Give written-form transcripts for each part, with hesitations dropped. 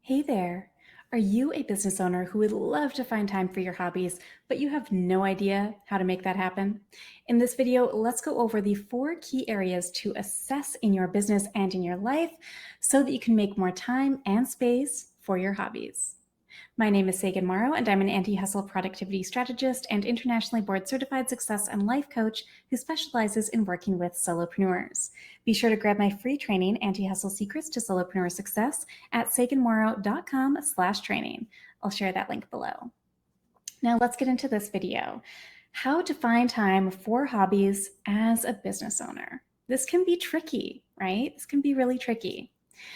Hey there. Are you a business owner who would love to find time for your hobbies, but you have no idea how to make that happen? In this video, let's go over the 4 key areas to assess in your business and in your life so that you can make more time and space for your hobbies. My name is Sagan Morrow, and I'm an anti-hustle productivity strategist and internationally board certified success and life coach who specializes in working with solopreneurs. Be sure to grab my free training, Anti-Hustle Secrets to Solopreneur Success, at saganmorrow.com/training. I'll share that link below. Now let's get into this video. How to find time for hobbies as a business owner. This can be tricky, right? This can be really tricky.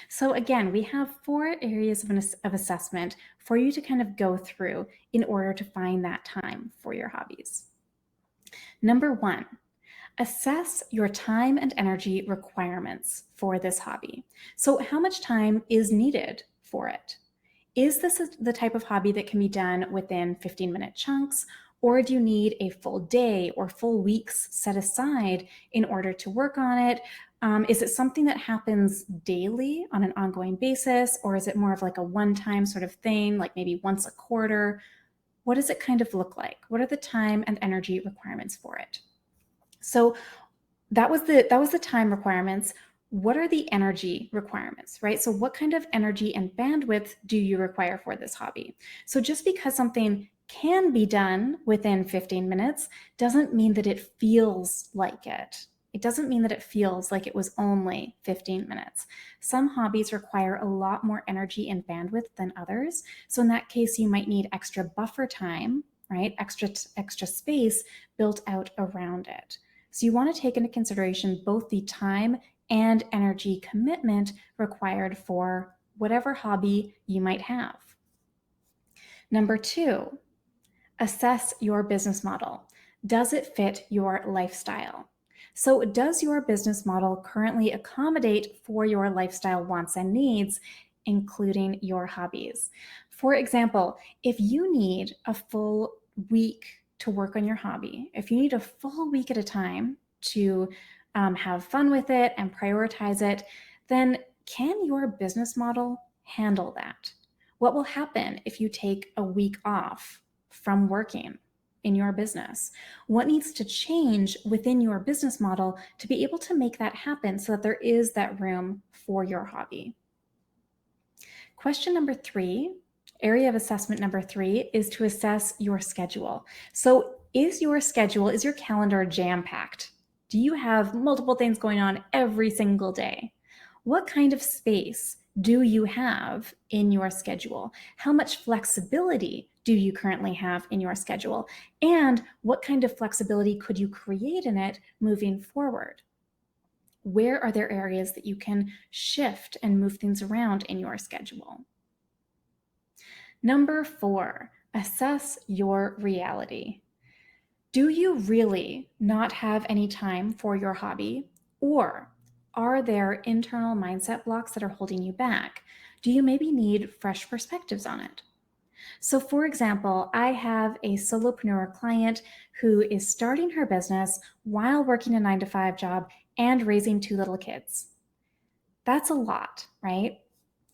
So again, we have 4 areas of assessment for you to kind of go through in order to find that time for your hobbies. Number 1, assess your time and energy requirements for this hobby. So how much time is needed for it? Is this the type of hobby that can be done within 15-minute chunks, or do you need a full day or full weeks set aside in order to work on it? Is it something that happens daily on an ongoing basis, or is it more of like a one-time sort of thing, like maybe once a quarter? What does it kind of look like? What are the time and energy requirements for it? So that was the time requirements. What are the energy requirements, right? So what kind of energy and bandwidth do you require for this hobby? So just because something can be done within 15 minutes doesn't mean that it feels like it. It doesn't mean that it feels like it was only 15 minutes. Some hobbies require a lot more energy and bandwidth than others. So in that case, you might need extra buffer time, right? Extra space built out around it. So you want to take into consideration both the time and energy commitment required for whatever hobby you might have. Number 2, assess your business model. Does it fit your lifestyle? So does your business model currently accommodate for your lifestyle wants and needs, including your hobbies? For example, if you need a full week to work on your hobby, if you need a full week at a time to have fun with it and prioritize it, then can your business model handle that? What will happen if you take a week off from working in your business? What needs to change within your business model to be able to make that happen so that there is that room for your hobby? Question number 3, area of assessment number 3, is to assess your schedule. So is your calendar jam-packed? Do you have multiple things going on every single day? What kind of space do you have in your schedule? How much flexibility do you currently have in your schedule? And what kind of flexibility could you create in it moving forward? Where are there areas that you can shift and move things around in your schedule? Number 4, assess your reality. Do you really not have any time for your hobby? Or are there internal mindset blocks that are holding you back? Do you maybe need fresh perspectives on it? So for example, I have a solopreneur client who is starting her business while working a 9-to-5 job and raising 2 little kids. That's a lot, right?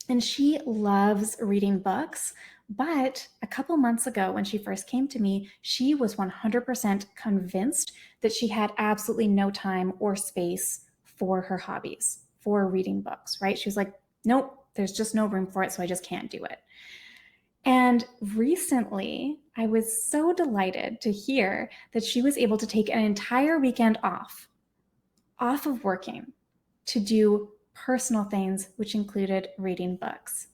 And she loves reading books, but a couple months ago when she first came to me, she was 100% convinced that she had absolutely no time or space for her hobbies, for reading books, right? She was like, nope, there's just no room for it, so I just can't do it. And recently, I was so delighted to hear that she was able to take an entire weekend off of working to do personal things, which included reading books.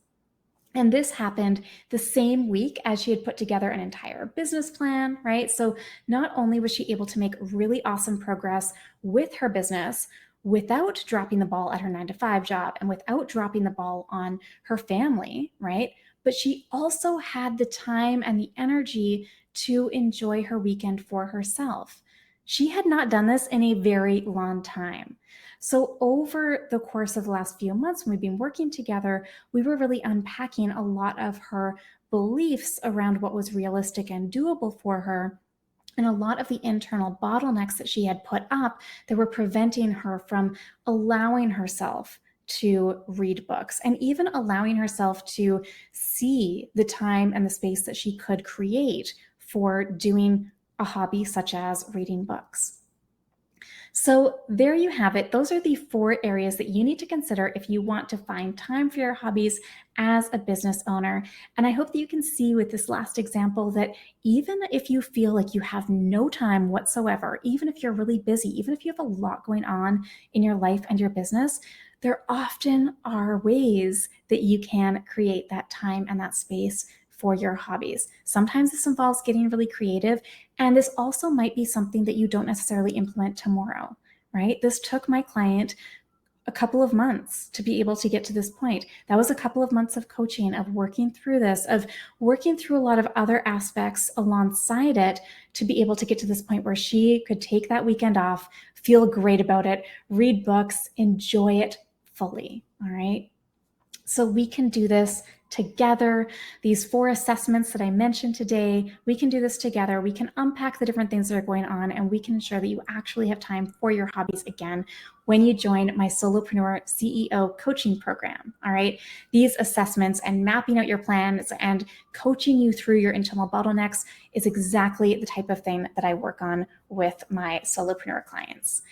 And this happened the same week as she had put together an entire business plan, right? So not only was she able to make really awesome progress with her business without dropping the ball at her 9-to-5 job and without dropping the ball on her family, right? But she also had the time and the energy to enjoy her weekend for herself. She had not done this in a very long time. So over the course of the last few months, when we've been working together, we were really unpacking a lot of her beliefs around what was realistic and doable for her, and a lot of the internal bottlenecks that she had put up that were preventing her from allowing herself to read books, and even allowing herself to see the time and the space that she could create for doing a hobby such as reading books. So there you have it. Those are the 4 areas that you need to consider if you want to find time for your hobbies as a business owner. And I hope that you can see with this last example that even if you feel like you have no time whatsoever, even if you're really busy, even if you have a lot going on in your life and your business, there often are ways that you can create that time and that space for your hobbies. Sometimes this involves getting really creative, and this also might be something that you don't necessarily implement tomorrow, right? This took my client a couple of months to be able to get to this point. That was a couple of months of coaching, of working through this, of working through a lot of other aspects alongside it to be able to get to this point where she could take that weekend off, feel great about it, read books, enjoy it fully, all right? So we can do this together. These 4 assessments that I mentioned today, we can do this together. We can unpack the different things that are going on, and we can ensure that you actually have time for your hobbies again when you join my Solopreneur CEO coaching program. All right. These assessments and mapping out your plans and coaching you through your internal bottlenecks is exactly the type of thing that I work on with my solopreneur clients.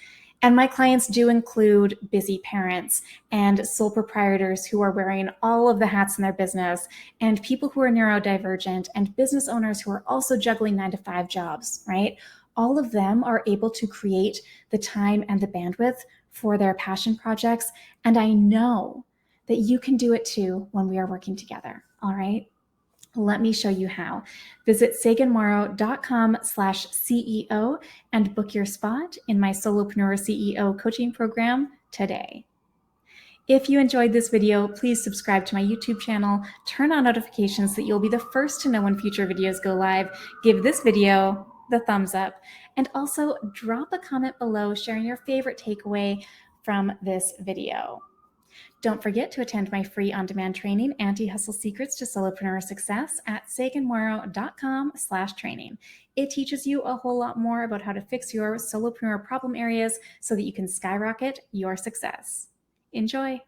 And my clients do include busy parents and sole proprietors who are wearing all of the hats in their business, and people who are neurodivergent, and business owners who are also juggling 9-to-5 jobs, right? All of them are able to create the time and the bandwidth for their passion projects. And I know that you can do it too when we are working together, all right? Let me show you how. Visit saganmorrow.com/CEO and book your spot in my Solopreneur CEO coaching program today. If you enjoyed this video, please subscribe to my YouTube channel, turn on notifications so that you'll be the first to know when future videos go live, give this video the thumbs up, and also drop a comment below sharing your favorite takeaway from this video. Don't forget to attend my free on-demand training, Anti-Hustle Secrets to Solopreneur Success at saganmorrow.com/training. It teaches you a whole lot more about how to fix your solopreneur problem areas so that you can skyrocket your success. Enjoy.